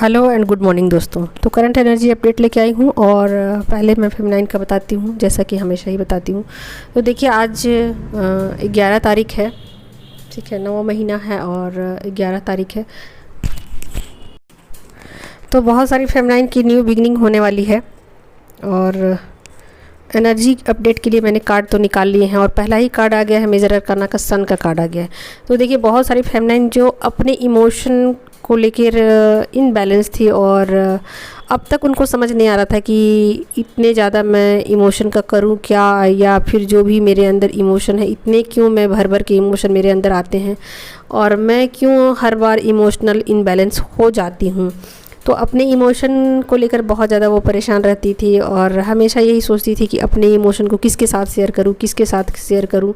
Hello and good morning दोस्तों। तो current energy update लेके आई हूँ और पहले मैं फेमिनाइन का बताती हूँ जैसा कि हमेशा ही बताती हूँ। तो देखिए आज 11 तारीख है, ठीक है, 9वां महीना है और 11 तारीख है। तो बहुत सारी फेमिनाइन की न्यू बिगनिंग होने वाली है और एनर्जी अपडेट के लिए मैंने कार्ड तो निकाल लिए हैं और पहला ही कार्ड आ गया है मेजर अरकाना का सन का कार्ड आ गया है। तो देखिए बहुत सारी फेमिनाइन जो अपने इमोशन को लेकर इनबैलेंस थी और अब तक उनको समझ नहीं आ रहा था कि इतने ज़्यादा मैं इमोशन का करूं क्या, या फिर जो भी मेरे अंदर इमोशन है इतने क्यों मैं भर भर के इमोशन मेरे अंदर आते हैं और मैं क्यों हर बार इमोशनल इनबैलेंस हो जाती हूं। तो अपने इमोशन को लेकर बहुत ज़्यादा वो परेशान रहती थी और हमेशा यही सोचती थी कि अपने इमोशन को किसके साथ शेयर करूं, किसके साथ शेयर करूं।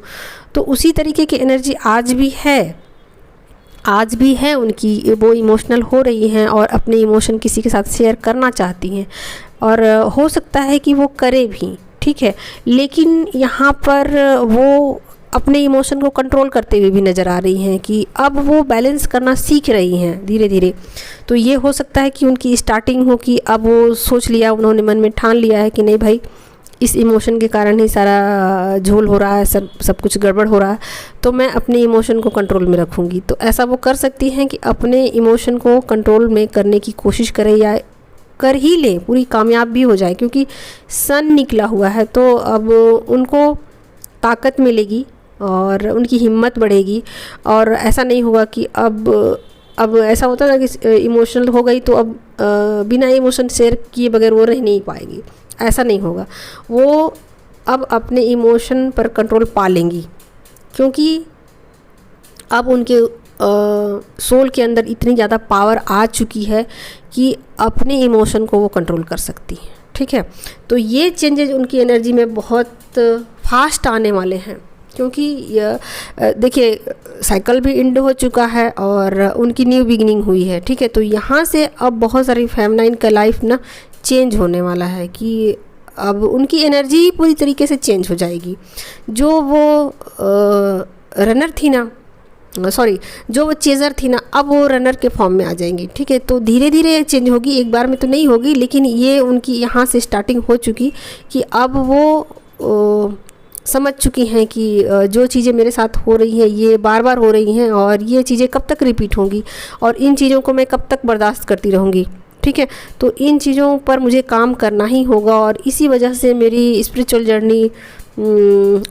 तो उसी तरीके की एनर्जी आज भी है उनकी, वो इमोशनल हो रही हैं और अपने इमोशन किसी के साथ शेयर करना चाहती हैं और हो सकता है कि वो करे भी, ठीक है, लेकिन यहाँ पर वो अपने इमोशन को कंट्रोल करते हुए भी नज़र आ रही हैं कि अब वो बैलेंस करना सीख रही हैं धीरे धीरे। तो ये हो सकता है कि उनकी स्टार्टिंग हो कि अब वो सोच लिया, उन्होंने मन में ठान लिया है कि नहीं भाई इस इमोशन के कारण ही सारा झोल हो रहा है, सब कुछ गड़बड़ हो रहा है, तो मैं अपने इमोशन को कंट्रोल में रखूँगी। तो ऐसा वो कर सकती हैं कि अपने इमोशन को कंट्रोल में करने की कोशिश करें या कर ही ले, पूरी कामयाब भी हो जाए, क्योंकि सन निकला हुआ है। तो अब उनको ताकत मिलेगी और उनकी हिम्मत बढ़ेगी और ऐसा नहीं होगा कि अब ऐसा होता था कि इमोशनल हो गई तो अब बिना इमोशन शेयर किए बगैर वो रह नहीं पाएगी। ऐसा नहीं होगा, वो अब अपने इमोशन पर कंट्रोल पा लेंगी क्योंकि अब उनके सोल के अंदर इतनी ज़्यादा पावर आ चुकी है कि अपने इमोशन को वो कंट्रोल कर सकती हैं, ठीक है। तो ये चेंजेस उनकी एनर्जी में बहुत फास्ट आने वाले हैं क्योंकि देखिए साइकिल भी एंड हो चुका है और उनकी न्यू बिगिनिंग हुई है, ठीक है। तो यहाँ से अब बहुत सारी फेमिनाइन का लाइफ ना चेंज होने वाला है कि अब उनकी एनर्जी पूरी तरीके से चेंज हो जाएगी। जो वो रनर थी ना, सॉरी, जो वो चेज़र थी ना, अब वो रनर के फॉर्म में आ जाएंगी, ठीक है। तो धीरे धीरे चेंज होगी, एक बार में तो नहीं होगी, लेकिन ये उनकी यहाँ से स्टार्टिंग हो चुकी कि अब वो समझ चुकी हैं कि जो चीज़ें मेरे साथ हो रही हैं ये बार बार हो रही हैं और ये चीज़ें कब तक रिपीट होंगी और इन चीज़ों को मैं कब तक बर्दाश्त करती रहूँगी, ठीक है। तो इन चीज़ों पर मुझे काम करना ही होगा और इसी वजह से मेरी स्पिरिचुअल जर्नी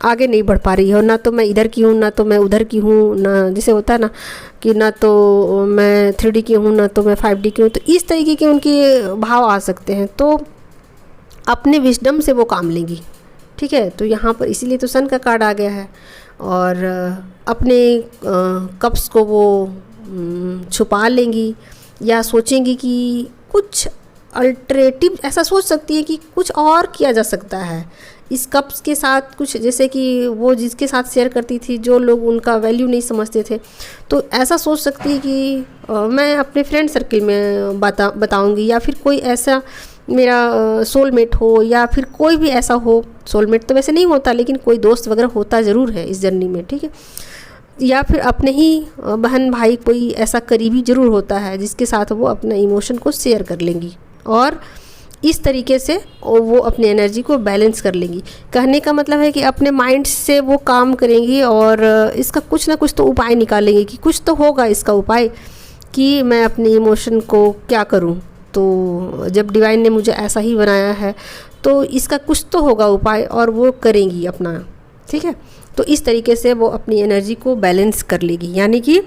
आगे नहीं बढ़ पा रही है। और ना तो मैं इधर की हूँ ना तो मैं उधर की हूँ, ना जैसे होता है ना कि ना तो मैं 3D की हूँ ना तो मैं 5D की हूँ। तो इस तरीके के उनके भाव आ सकते हैं, तो अपने विजडम से वो काम लेंगी, ठीक है। तो यहाँ पर इसीलिए तो सन का कार्ड आ गया है और अपने कप्स को वो छुपा लेंगी या सोचेंगी कि कुछ अल्टरनेटिव, ऐसा सोच सकती है कि कुछ और किया जा सकता है इस कप्स के साथ, कुछ जैसे कि वो जिसके साथ शेयर करती थी जो लोग उनका वैल्यू नहीं समझते थे, तो ऐसा सोच सकती है कि मैं अपने फ्रेंड सर्कल में बताऊंगी या फिर कोई ऐसा मेरा सोलमेट हो या फिर कोई भी ऐसा हो, सोलमेट तो वैसे नहीं होता लेकिन कोई दोस्त वगैरह होता ज़रूर है इस जर्नी में, ठीक है, या फिर अपने ही बहन भाई कोई ऐसा करीबी ज़रूर होता है जिसके साथ वो अपना इमोशन को शेयर कर लेंगी और इस तरीके से वो अपनी एनर्जी को बैलेंस कर लेंगी। कहने का मतलब है कि अपने माइंड से वो काम करेंगी और इसका कुछ ना कुछ तो उपाय निकालेंगी कि कुछ तो होगा इसका उपाय कि मैं अपने इमोशन को क्या करूं। तो जब डिवाइन ने मुझे ऐसा ही बनाया है तो इसका कुछ तो होगा उपाय और वो करेंगी अपना, ठीक है। तो इस तरीके से वो अपनी एनर्जी को बैलेंस कर लेगी, यानी कि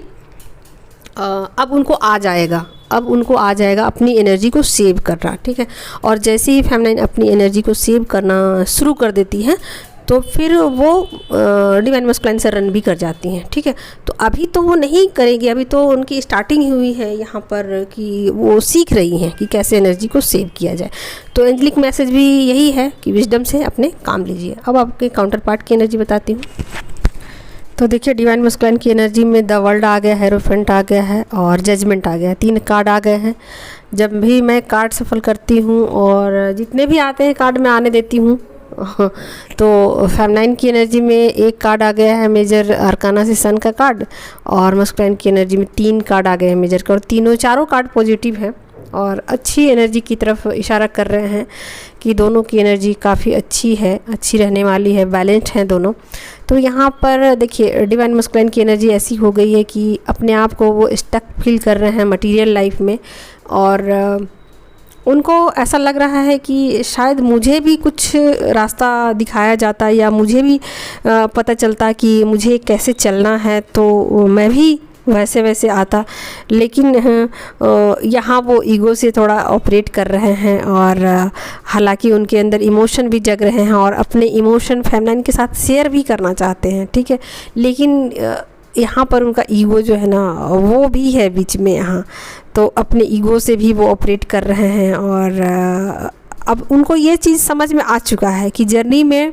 अब उनको आ जाएगा अपनी एनर्जी को सेव करना, ठीक है। और जैसे ही फेमिनाइन अपनी एनर्जी को सेव करना शुरू कर देती हैं तो फिर वो डिवाइन मस्कुलाइन से रन भी कर जाती हैं, ठीक है। तो अभी तो वो नहीं करेगी, अभी तो उनकी स्टार्टिंग ही हुई है यहाँ पर कि वो सीख रही हैं कि कैसे एनर्जी को सेव किया जाए। तो एंजलिक मैसेज भी यही है कि विजडम से अपने काम लीजिए। अब आपके काउंटर पार्ट की एनर्जी बताती हूँ। तो देखिए डिवाइन मस्कुलाइन की एनर्जी में द वर्ल्ड आ गया है, हेरोफेंट आ गया है और जजमेंट आ गया है, 3 कार्ड आ गए हैं। जब भी मैं कार्ड सफल करती हूँ और जितने भी आते हैं कार्ड मैं आने देती हूँ तो फेमिनाइन की एनर्जी में एक कार्ड आ गया है मेजर अरकाना से सन का कार्ड और मस्कुलाइन की एनर्जी में 3 कार्ड आ गए हैं मेजर का और चारों कार्ड पॉजिटिव है। और अच्छी एनर्जी की तरफ इशारा कर रहे हैं कि दोनों की एनर्जी काफ़ी अच्छी है, अच्छी रहने वाली है, बैलेंस्ड हैं दोनों। तो यहाँ पर देखिए डिवाइन मस्कुलाइन की एनर्जी ऐसी हो गई है कि अपने आप को वो स्टक फील कर रहे हैं मटेरियल लाइफ में, और उनको ऐसा लग रहा है कि शायद मुझे भी कुछ रास्ता दिखाया जाता या मुझे भी पता चलता कि मुझे कैसे चलना है, तो मैं भी वैसे वैसे आता। लेकिन यहाँ वो ईगो से थोड़ा ऑपरेट कर रहे हैं, और हालांकि उनके अंदर इमोशन भी जग रहे हैं और अपने इमोशन फेमिनाइन के साथ शेयर भी करना चाहते हैं, ठीक है। लेकिन यहाँ पर उनका ईगो जो है ना वो भी है बीच में यहाँ, तो अपने ईगो से भी वो ऑपरेट कर रहे हैं। और अब उनको ये चीज़ समझ में आ चुका है कि जर्नी में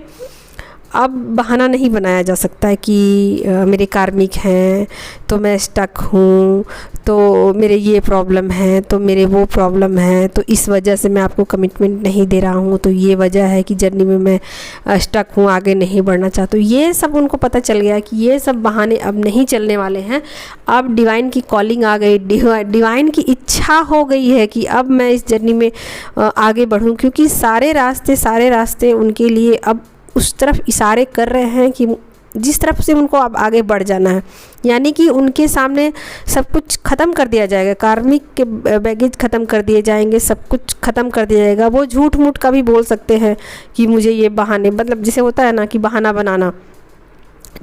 अब बहाना नहीं बनाया जा सकता है कि मेरे कार्मिक हैं तो मैं स्टक हूँ, तो मेरे ये प्रॉब्लम है, तो मेरे वो प्रॉब्लम है, तो इस वजह से मैं आपको कमिटमेंट नहीं दे रहा हूँ, तो ये वजह है कि जर्नी में मैं स्टक हूँ, आगे नहीं बढ़ना चाहता। ये सब उनको पता चल गया कि ये सब बहाने अब नहीं चलने वाले हैं। अब डिवाइन की कॉलिंग आ गई, डिवाइन की इच्छा हो गई है कि अब मैं इस जर्नी में आगे बढ़ूँ, क्योंकि सारे रास्ते उनके लिए अब उस तरफ इशारे कर रहे हैं कि जिस तरफ से उनको अब आगे बढ़ जाना है। यानी कि उनके सामने सब कुछ ख़त्म कर दिया जाएगा, कार्मिक के बैगेज ख़त्म कर दिए जाएंगे, सब कुछ ख़त्म कर दिया जाएगा। वो झूठ मूठ का भी बोल सकते हैं कि मुझे ये बहाने, मतलब जैसे होता है ना कि बहाना बनाना,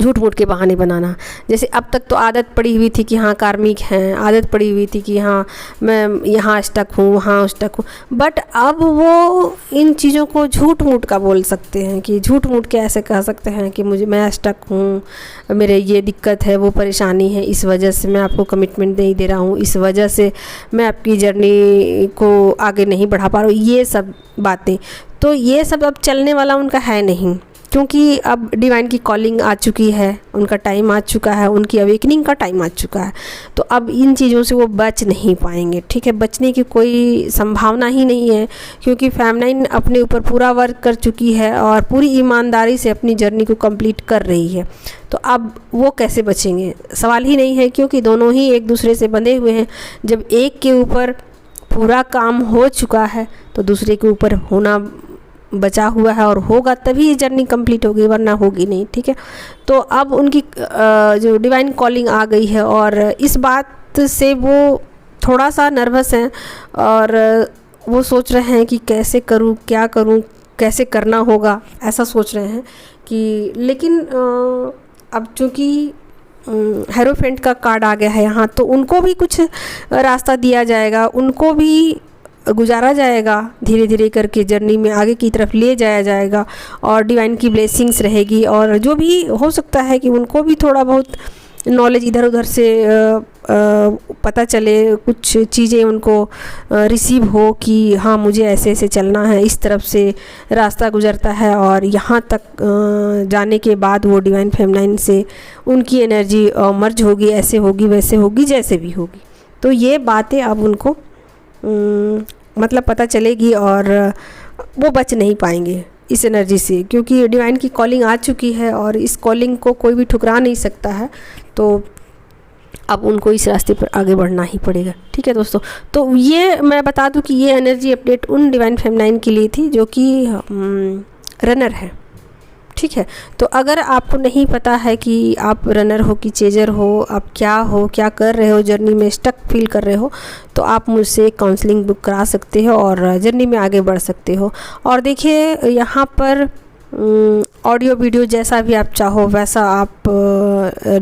झूठ मूठ के बहाने बनाना। जैसे अब तक तो आदत पड़ी हुई थी कि हाँ कार्मिक हैं, आदत पड़ी हुई थी कि हाँ मैं यहाँ स्टक हूँ, वहाँ स्टक हूँ, बट अब वो इन चीज़ों को झूठ मूठ का बोल सकते हैं कि झूठ मूठ के ऐसे कह सकते हैं कि मैं स्टक हूँ, मेरे ये दिक्कत है, वो परेशानी है, इस वजह से मैं आपको कमिटमेंट नहीं दे रहा हूँ, इस वजह से मैं आपकी जर्नी को आगे नहीं बढ़ा पा रहा हूँ, ये सब बातें। तो ये सब अब चलने वाला उनका है नहीं, क्योंकि अब डिवाइन की कॉलिंग आ चुकी है, उनका टाइम आ चुका है, उनकी अवेकनिंग का टाइम आ चुका है। तो अब इन चीज़ों से वो बच नहीं पाएंगे, ठीक है। बचने की कोई संभावना ही नहीं है, क्योंकि फेमिनाइन अपने ऊपर पूरा वर्क कर चुकी है और पूरी ईमानदारी से अपनी जर्नी को कंप्लीट कर रही है। तो अब वो कैसे बचेंगे, सवाल ही नहीं है, क्योंकि दोनों ही एक दूसरे से बंधे हुए हैं। जब एक के ऊपर पूरा काम हो चुका है तो दूसरे के ऊपर होना बचा हुआ है, और होगा तभी ये जर्नी कंप्लीट होगी, वरना होगी नहीं, ठीक है। तो अब उनकी जो डिवाइन कॉलिंग आ गई है, और इस बात से वो थोड़ा सा नर्वस हैं, और वो सोच रहे हैं कि कैसे करूं, क्या करूं, कैसे करना होगा, ऐसा सोच रहे हैं कि। लेकिन अब चूँकि हेरोफेंट का कार्ड आ गया है यहाँ, तो उनको भी कुछ रास्ता दिया जाएगा, उनको भी गुजारा जाएगा, धीरे धीरे करके जर्नी में आगे की तरफ ले जाया जाएगा, और डिवाइन की ब्लेसिंग्स रहेगी। और जो भी हो सकता है कि उनको भी थोड़ा बहुत नॉलेज इधर उधर से पता चले, कुछ चीज़ें उनको रिसीव हो कि हाँ मुझे ऐसे ऐसे चलना है, इस तरफ से रास्ता गुजरता है, और यहाँ तक जाने के बाद वो डिवाइन फेमिनाइन से उनकी एनर्जी मर्ज होगी, ऐसे होगी, वैसे होगी, जैसे भी होगी। तो ये बातें अब उनको मतलब पता चलेगी, और वो बच नहीं पाएंगे इस एनर्जी से, क्योंकि डिवाइन की कॉलिंग आ चुकी है और इस कॉलिंग को कोई भी ठुकरा नहीं सकता है। तो अब उनको इस रास्ते पर आगे बढ़ना ही पड़ेगा, ठीक है दोस्तों। तो ये मैं बता दूं कि ये एनर्जी अपडेट उन डिवाइन फेमिनाइन के लिए थी जो कि रनर है, ठीक है। तो अगर आपको नहीं पता है कि आप रनर हो कि चेजर हो, आप क्या कर रहे हो, जर्नी में स्टक फील कर रहे हो, तो आप मुझसे काउंसलिंग बुक करा सकते हो और जर्नी में आगे बढ़ सकते हो। और देखिए यहाँ पर ऑडियो वीडियो जैसा भी आप चाहो वैसा आप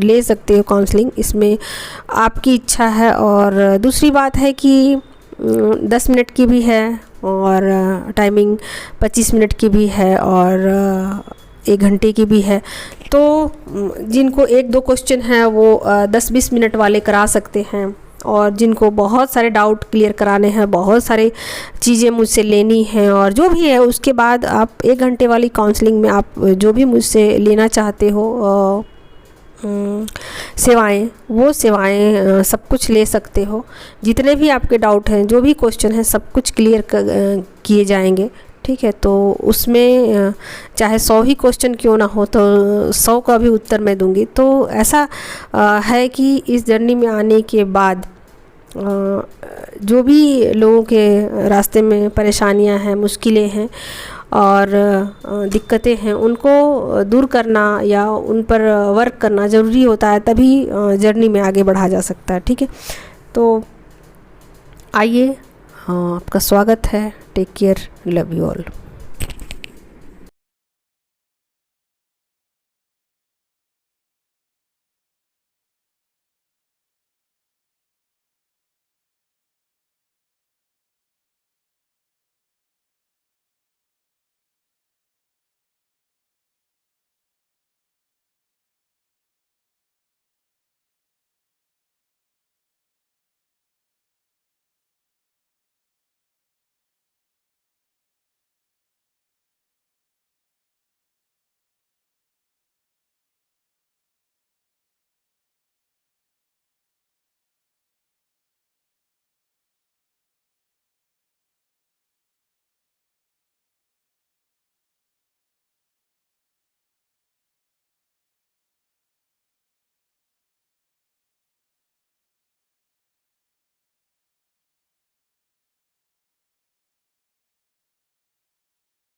ले सकते हो काउंसलिंग, इसमें आपकी इच्छा है। और दूसरी बात है कि 10 मिनट की भी है, और टाइमिंग 25 मिनट की भी है, और 1 घंटे की भी है। तो जिनको 1-2 क्वेश्चन हैं वो 10-20 मिनट वाले करा सकते हैं, और जिनको बहुत सारे डाउट क्लियर कराने हैं, बहुत सारे चीज़ें मुझसे लेनी हैं, और जो भी है उसके बाद आप 1 घंटे वाली काउंसलिंग में आप जो भी मुझसे लेना चाहते हो सेवाएं, वो सेवाएं सब कुछ ले सकते हो। जितने भी आपके डाउट हैं, जो भी क्वेश्चन हैं, सब कुछ क्लियर किए जाएंगे, ठीक है। तो उसमें चाहे 100 ही क्वेश्चन क्यों ना हो, तो 100 का भी उत्तर मैं दूंगी। तो ऐसा है कि इस जर्नी में आने के बाद जो भी लोगों के रास्ते में परेशानियां हैं, मुश्किलें हैं और दिक्कतें हैं, उनको दूर करना या उन पर वर्क करना ज़रूरी होता है, तभी जर्नी में आगे बढ़ा जा सकता है। ठीक है, तो आइए, हाँ, आपका स्वागत है। Take care, love you all.